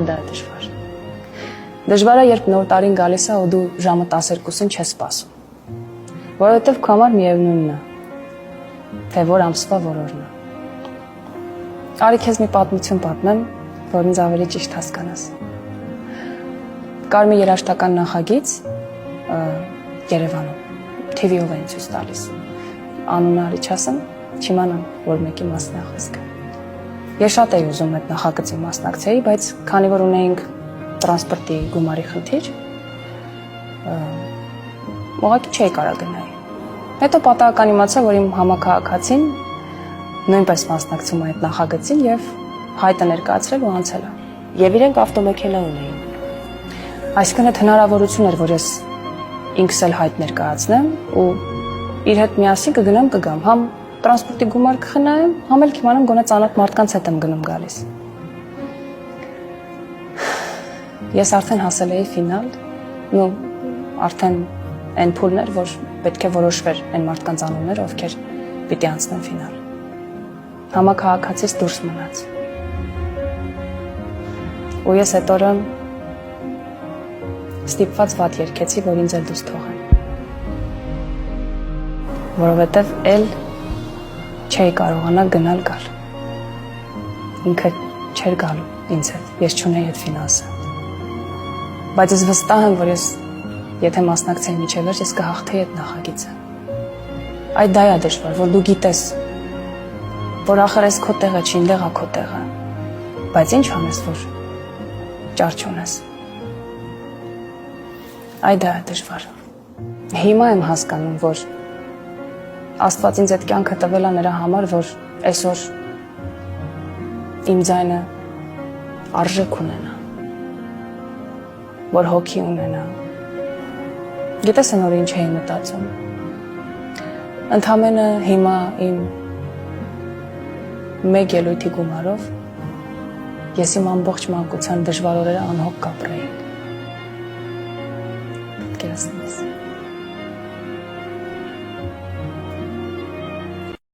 Դա է դժվար։ Դժվար է, երբ նոր տարին գալիս է ու դու ժամը 12-ին չես սպասում։ Որովհետև քո համար միևնույնն է, թե որ ամսվա որ օրն է։ Արի քեզ մի պատմություն պատմեմ, որ ինձ ավելի ճիշտ հասկանաս։ Կար մի երաժշտական նախագիծ Երևանում, TV-ով էին ցույց տալիս։ Անունը արի չասեմ, չիմանամ, որ մեկի մասն է խոսքը։ Ես շատ էի ուզում այդ նախագծի մասնակցեի, բայց քանի որ ունեինք տրանսպորտի գումարի խնդիր, ուղղակի չէի կարող գնալ։ Հետո պատահական իմացա, որ իմ համակարգացին նույնպես մասնակցում է այդ նախագծին եւ հայտը ներկայացրել ու անցել է։ Եվ իրենք ավտոմեքենա ունեին։ Այսինքն այդ հնարավորություն էր, որ ես ինքս էլ հայտ ներկայացնեմ ու իր հետ միասին կգնամ կգամ, համ տրանսպորտի գումար կխնայեմ, համ էլ կիմանամ գոնե ծանոթ մարդկանց հետ եմ գնում գալիս։ Ես արդեն հասել էի ֆինալ, ու արդեն այն փուլն էր, որ պետք է որոշվեր այն մարդկանց անունները, ովքեր պիտի անցնեն ֆինալ։ Համակարգացից դուրս մնաց։ Ու ես այդ օրը ստիպված վատ երգեցի, որ ինձ էլ դուրս թողեն։ Որովհետև էլ չէի կարողանա գնալ գալ։ Ինքը չէր գալու ինձ հետ, ես չունեի այդ ֆինանսը։ Բայց ես վստահ եմ, որ ես եթե մասնակցեի մինչև վերջ, ես կհաղթեի այդ նախագիծը։ Այդ դա է դժվար, որ դու գիտես, որ ախր ես քո տեղը չի, ինձ է քո տեղը։ Բայց ինչ անես, որ ճար չունես։ Այդ դա է դժվար։ Հիմա եմ հասկանում, որ Աստված ինձ այդ կյանքը տվել է նրա համար, որ այսօր իմ ձայնը արժեք ունենա, որ հոգի ունենա։ Գիտես այն օրը ինչ էի մտածում։ Ընդամենը հիմա իմ մեկ ելույթի գումարով ես իմ ամբողջ մանկության դժվար օրերը անհոգ կապրեի։ Պետք է ասես։